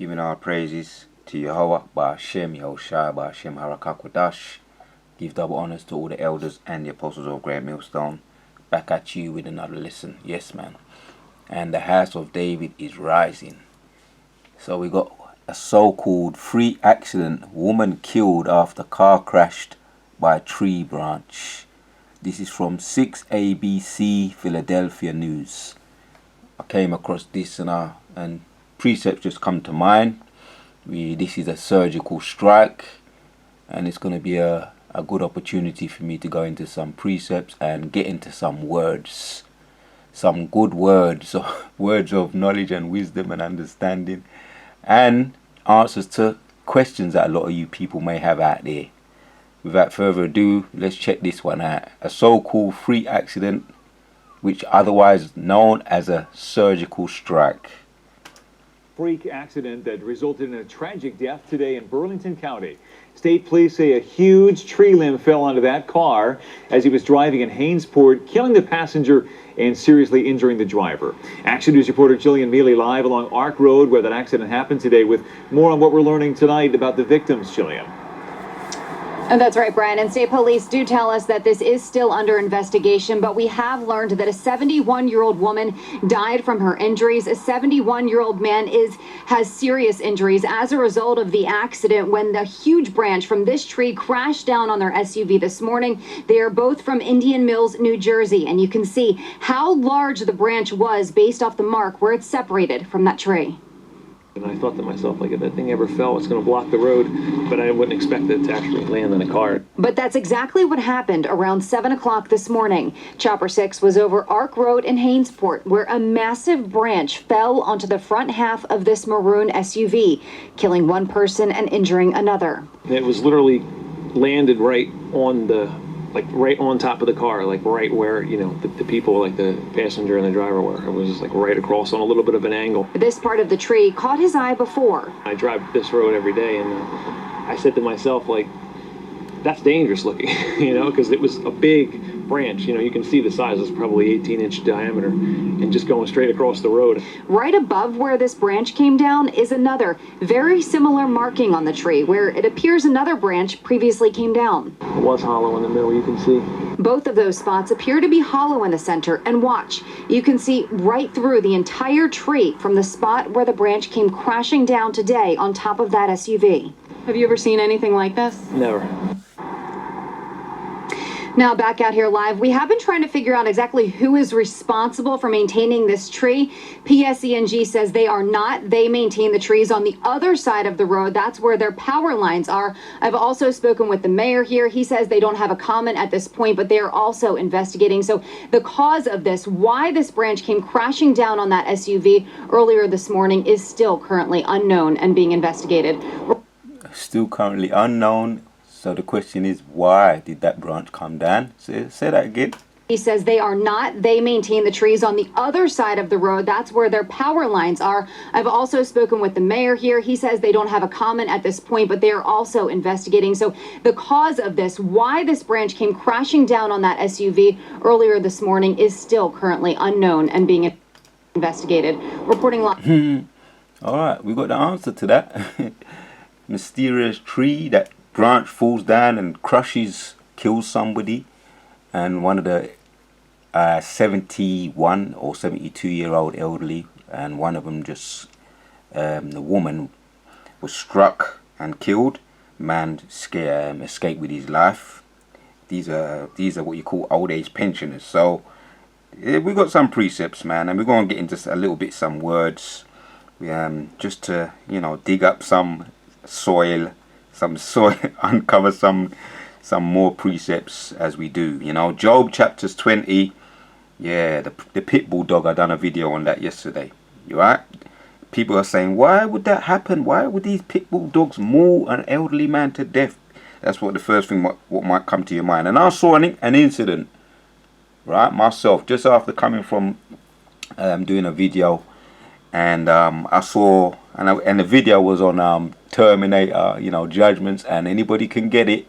giving our praises to Yahweh, Ba'ashem, Yahushua, Ba'ashem, Harakakwadash. Give double honors to all the elders and the apostles of Great Millstone. Back at you with another lesson. Yes, man. And the house of David is rising. So we got a so-called freak accident. Woman killed after car crashed by a tree branch. This is from 6ABC Philadelphia News. I came across this and precepts just come to mind. This is a surgical strike, and it's going to be a good opportunity for me to go into some precepts and get into some words, some good words, words of knowledge and wisdom and understanding, and answers to questions that a lot of you people may have out there. Without further ado, let's check this one out. A so-called freak accident, which otherwise known as a surgical strike. Freak accident that resulted in a tragic death today in Burlington County. State police say a huge tree limb fell onto that car as he was driving in Hainesport, killing the passenger and seriously injuring the driver. Action News reporter Jillian Mealy live along Ark Road where that accident happened today with more on what we're learning tonight about the victims, Jillian. And that's right, Brian. And state police do tell us that this is still under investigation, but we have learned that a 71-year-old woman died from her injuries. A 71-year-old man has serious injuries as a result of the accident when the huge branch from this tree crashed down on their SUV this morning. They are both from Indian Mills, New Jersey, and you can see how large the branch was based off the mark where it's separated from that tree. And I thought to myself, like, if that thing ever fell, it's going to block the road, but I wouldn't expect it to actually land in a car. But that's exactly what happened around 7 o'clock this morning. Chopper 6 was over Ark Road in Hainesport, where a massive branch fell onto the front half of this maroon SUV, killing one person and injuring another. It was literally landed right on right on top of the car, like right where, the people, like the passenger and the driver were. It was just like right across on a little bit of an angle. This part of the tree caught his eye before. I drive this road every day, and I said to myself, like, that's dangerous looking, because it was a big branch. You can see the size. It's probably 18-inch diameter and just going straight across the road. Right above where this branch came down is another very similar marking on the tree where it appears another branch previously came down. It was hollow in the middle, you can see. Both of those spots appear to be hollow in the center, and watch, you can see right through the entire tree from the spot where the branch came crashing down today on top of that SUV. Have you ever seen anything like this? Never. Now back out here live, we have been trying to figure out exactly who is responsible for maintaining this tree. PSENG says they are not. They maintain the trees on the other side of the road. That's where their power lines are. I've also spoken with the mayor here. He says they don't have a comment at this point, but they are also investigating. So the cause of this, why this branch came crashing down on that SUV earlier this morning, is still currently unknown and being investigated. Still currently unknown. So the question is, why did that branch come down? Say that again. He says they are not. They maintain the trees on the other side of the road. That's where their power lines are. I've also spoken with the mayor here. He says they don't have a comment at this point, but they are also investigating. So the cause of this, why this branch came crashing down on that SUV earlier this morning, is still currently unknown and being investigated. Reporting live. All right, we got the answer to that. Mysterious tree that branch falls down and kills somebody, and one of the 71 or 72-year-old elderly, and one of them the woman was struck and killed. Man escaped with his life. These are what you call old age pensioners. So we got some precepts, man, and we're going to get into a little bit some words, just to dig up some soil, uncover some more precepts as we do. Job chapters 20. Yeah, the pit bull dog, I done a video on that yesterday. You right? People are saying, why would that happen? Why would these pit bull dogs maul an elderly man to death? That's what the first thing what might come to your mind. And I saw an incident, right, myself, just after coming from doing a video, and I saw, and the video was on Terminator, judgments, and anybody can get it,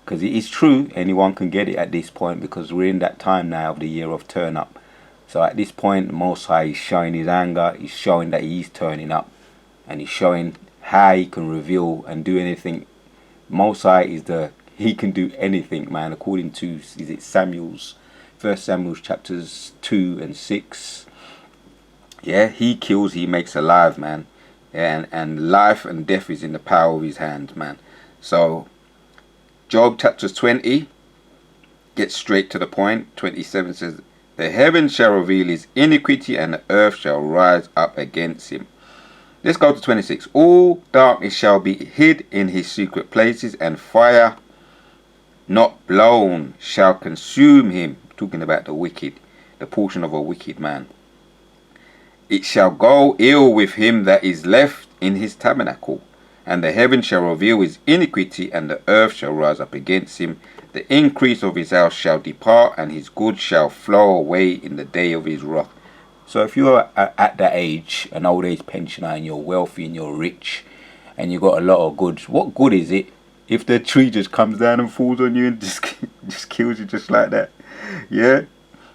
because it is true. Anyone can get it at this point, because we're in that time now of the year of turn up. So at this point, the Most High is showing his anger. He's showing that he's turning up. and he's showing how he can reveal and do anything. Most High is he can do anything, man. According to, is it First Samuel chapters 2 and 6. Yeah, he kills, he makes alive, man. And life and death is in the power of his hand, man. So Job chapters 20 gets straight to the point. 27 says, the heavens shall reveal his iniquity, and the earth shall rise up against him. Let's go to 26. All darkness shall be hid in his secret places, and fire not blown shall consume him. Talking about the wicked, the portion of a wicked man. It shall go ill with him that is left in his tabernacle, and the heaven shall reveal his iniquity, and the earth shall rise up against him. The increase of his house shall depart, and his goods shall flow away in the day of his wrath. So if you're at that age, an old age pensioner, and you're wealthy and you're rich, and you got a lot of goods, what good is it if the tree just comes down and falls on you and just kills you just like that? Yeah?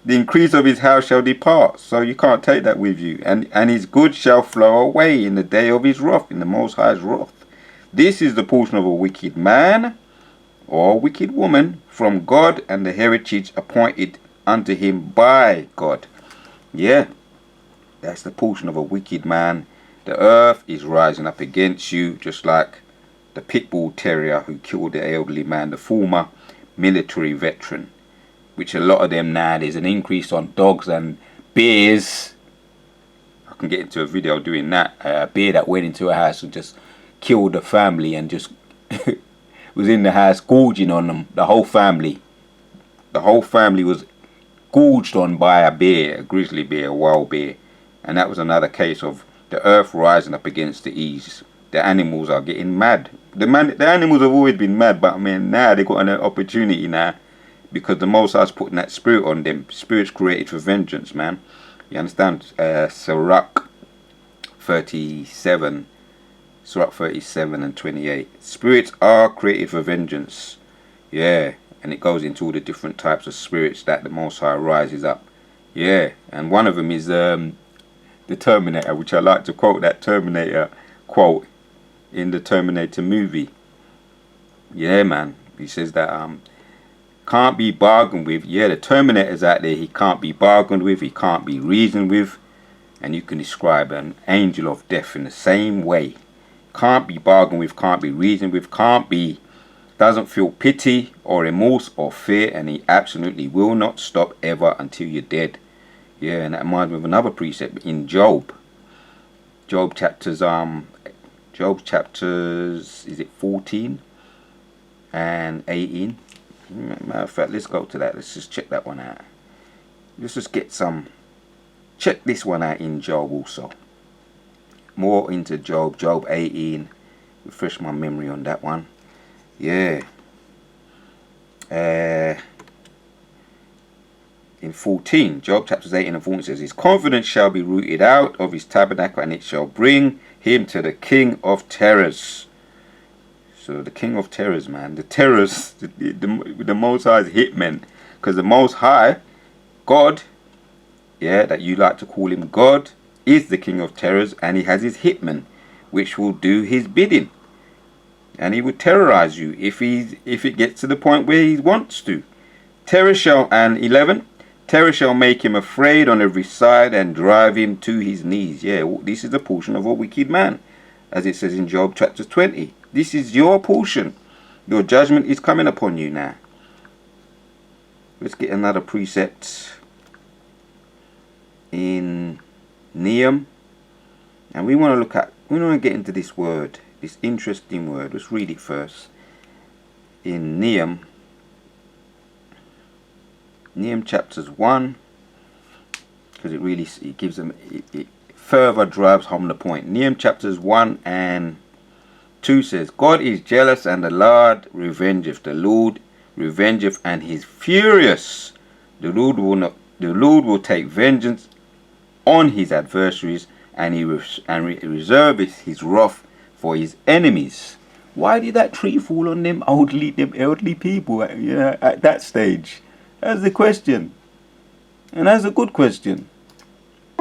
The increase of his house shall depart, so you can't take that with you. And his goods shall flow away in the day of his wrath, in the Most High's wrath. This is the portion of a wicked man or a wicked woman from God, and the heritage appointed unto him by God. Yeah, that's the portion of a wicked man. The earth is rising up against you, just like the pit bull terrier who killed the elderly man, the former military veteran. Which a lot of them now, there's an increase on dogs and bears. I can get into a video doing that. A bear that went into a house and just killed the family and just was in the house gorging on them. The whole family was gorged on by a bear, a grizzly bear, a wild bear. And that was another case of the earth rising up against the ease. The animals are getting mad. The animals have always been mad, but I mean now they got an opportunity now. Because the Most High's putting that spirit on them. Spirit's created for vengeance, man. You understand? Sirach 37 and 28. Spirits are created for vengeance. Yeah. And it goes into all the different types of spirits that the Most High rises up. Yeah. And one of them is the Terminator, which I like to quote that Terminator quote in the Terminator movie. Yeah, man. He says that can't be bargained with. Yeah, the Terminator's out there. He can't be bargained with. He can't be reasoned with. And you can describe an angel of death in the same way. Can't be bargained with. Can't be reasoned with. Doesn't feel pity or remorse or fear. And he absolutely will not stop ever until you're dead. Yeah, and that reminds me of another precept in Job. Job chapters, is it 14 and 18? Matter of fact, let's go to that. Let's just check that one out. Let's just check this one out in Job also. More into Job 18. Refresh my memory on that one. Yeah. In 14, Job chapters 18 and 14 says, his confidence shall be rooted out of his tabernacle, and it shall bring him to the king of terrors. So the king of terrors, man. The terrors, the Most High's hitmen. Because the Most High, God, yeah, that you like to call him God, is the king of terrors, and he has his hitmen, which will do his bidding. And he will terrorize you if it gets to the point where he wants to. Terror shall, and 11, terror shall make him afraid on every side and drive him to his knees. Yeah, this is the portion of a wicked man, as it says in Job chapter 20. This is your portion. Your judgment is coming upon you now. Let's get another precept in Nahum. And we want to get into this word, this interesting word. Let's read it first. In Nahum chapters 1, because it gives them, it further drives home the point. Nahum chapters 1 and 2 says, God is jealous and the Lord revengeth. The Lord revengeth and he is furious. The Lord will take vengeance on his adversaries, and he reserveth his wrath for his enemies. Why did that tree fall on them elderly people at that stage? That's the question. And that's a good question.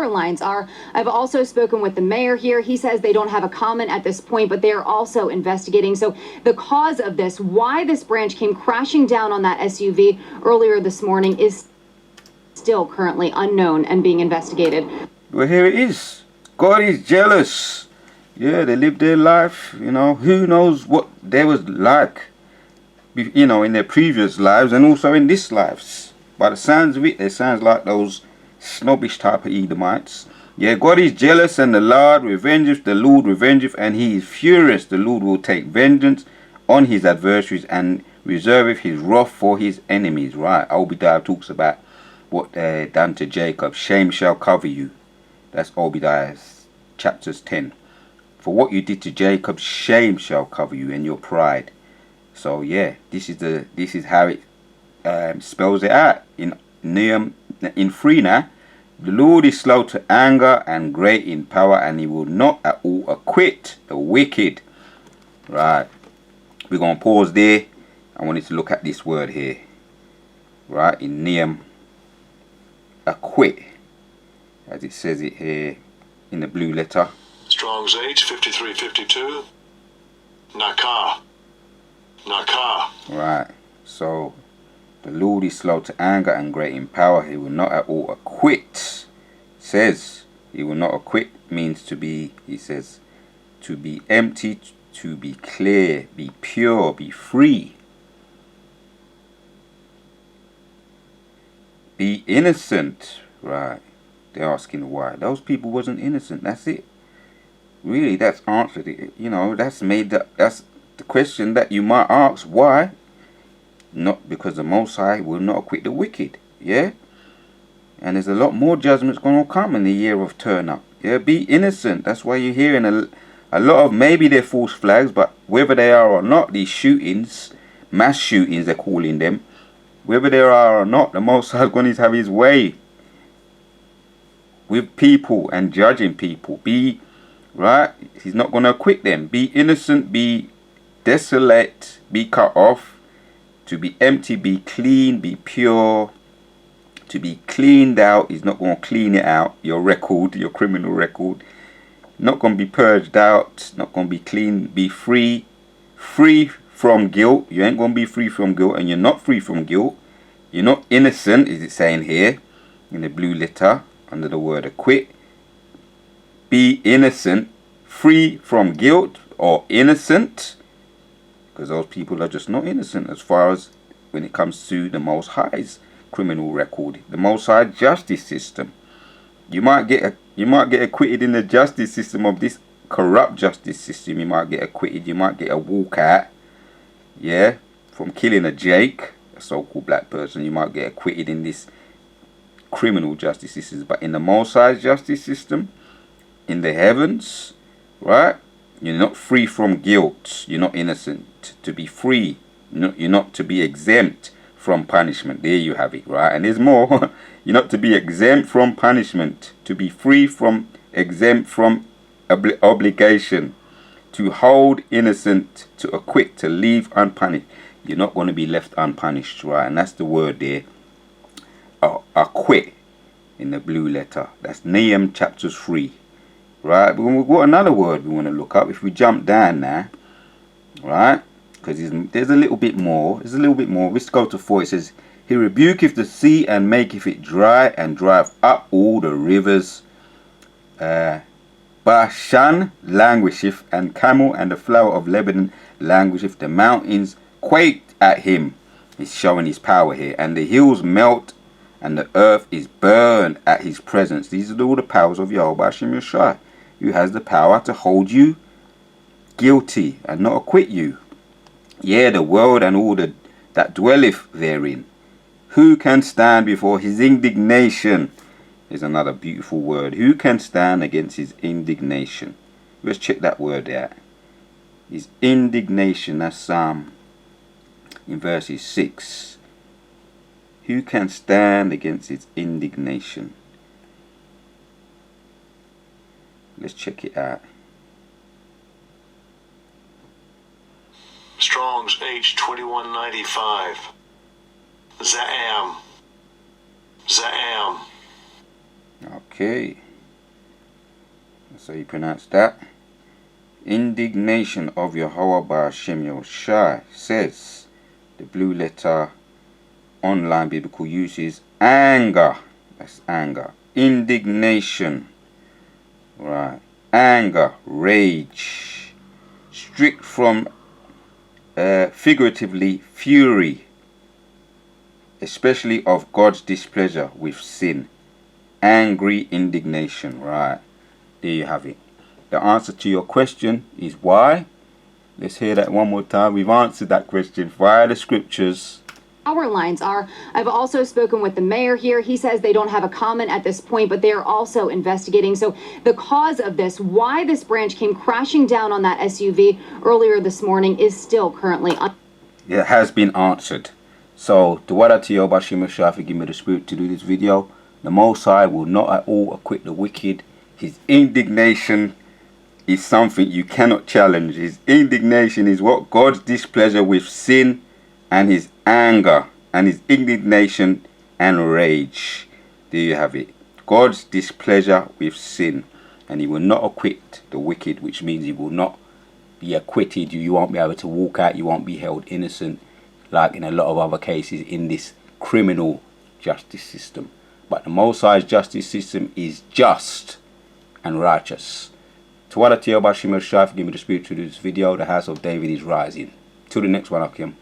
lines are. I've also spoken with the mayor here. He says they don't have a comment at this point, but they are also investigating. So the cause of this, why this branch came crashing down on that SUV earlier this morning, is still currently unknown and being investigated. Well, here it is. God is jealous. Yeah, they lived their life, you know. Who knows what they was like, you know, in their previous lives and also in this lives. By the sounds of it, they sounds like those snobbish type of Edomites. Yeah, God is jealous, and the Lord revengeth, and he is furious. The Lord will take vengeance on his adversaries and reserveth his wrath for his enemies. Right, Obadiah talks about what they done to Jacob. Shame shall cover you. That's Obadiah chapters 10. For what you did to Jacob, shame shall cover you and your pride. So yeah, this is how it spells it out in Nahum in 3 now. The Lord is slow to anger and great in power, and he will not at all acquit the wicked. Right, we're going to pause there. I wanted to look at this word here, right, in Nahum, acquit, as it says it here in the blue letter. Strong's H 5352. Nakah. Right, so the Lord is slow to anger and great in power. He will not at all acquit. Says he will not acquit means to be, he says, to be empty, to be clear, be pure, be free, be innocent. Right, they're asking why. Those people wasn't innocent. That's it. Really, that's answered it. You know, that's the question that you might ask. Why? Not because the Most High will not acquit the wicked. Yeah? And there's a lot more judgments going to come in the year of turn up. Yeah? Be innocent. That's why you're hearing a lot of, maybe they're false flags, but whether they are or not, these shootings, mass shootings they're calling them, whether they are or not, the Most High is going to have his way with people and judging people. Right? He's not going to acquit them. Be innocent, be desolate, be cut off. To be empty, be clean, be pure. To be cleaned out, he's not going to clean it out. Your record, your criminal record. Not going to be purged out. Not going to be clean. Be free. Free from guilt. You ain't going to be free from guilt. And you're not free from guilt. You're not innocent, is it saying here. In the blue letter, under the word acquit. Be innocent. Free from guilt or innocent. Because those people are just not innocent as far as when it comes to the Most High's criminal record, the Most High justice system. You might get acquitted in the justice system of this corrupt justice system. You might get acquitted. You might get a walkout, yeah, from killing a Jake, a so-called black person. You might get acquitted in this criminal justice system, but in the Most High's justice system, in the heavens, right? You're not free from guilt. You're not innocent. To be free. You're not to be exempt from punishment. There you have it, right? And there's more. You're not to be exempt from punishment. To be free from, exempt from obligation. To hold innocent. To acquit. To leave unpunished. You're not going to be left unpunished, right? And that's the word there. Acquit. In the blue letter. That's Nahum chapter 3. Right, but we've got another word we want to look up. If we jump down now, right, because there's a little bit more. There's a little bit more. Let's go to 4. It says, he rebuketh the sea and maketh it dry, and drive up all the rivers. Bashan languisheth, and Camel and the flower of Lebanon languisheth. The mountains quake at him. He's showing his power here. And the hills melt, and the earth is burned at his presence. These are all the powers of Yahweh Hashem Yeshua, who has the power to hold you guilty and not acquit you. Yea, the world and all that dwelleth therein. Who can stand before his indignation? Is another beautiful word. Who can stand against his indignation? Let's check that word out. His indignation, that's Psalm in verses 6. Who can stand against his indignation? Let's check it out. Strong's H 2195. Za'am. Okay. So you pronounce that. Indignation of Yahweh Ba'Shem Yoshai, says the blue letter online biblical uses anger. That's anger. Indignation. Right. Anger. Rage. Strict from figuratively fury. Especially of God's displeasure with sin. Angry indignation. Right. There you have it. The answer to your question is why. Let's hear that one more time. We've answered that question via the scriptures. Our lines are. I've also spoken with the mayor here. He says they don't have a comment at this point, but they are also investigating. So the cause of this, why this branch came crashing down on that SUV earlier this morning, is still currently It has been answered. So, the word to Yahweh Ba'Shem Yoshai for giving me the spirit to do this video. The Most High will not at all acquit the wicked. His indignation is something you cannot challenge. His indignation is what God's displeasure with sin, and his anger and his indignation and rage. There you have it. God's displeasure with sin, and he will not acquit the wicked, which means he will not be acquitted. You won't be able to walk out. You won't be held innocent like in a lot of other cases in this criminal justice system. But the Most High's justice system is just and righteous. To Yahweh Ba'Shem Yoshai for giving me the spirit to do this video. The house of David is rising. Till the next one, Akim.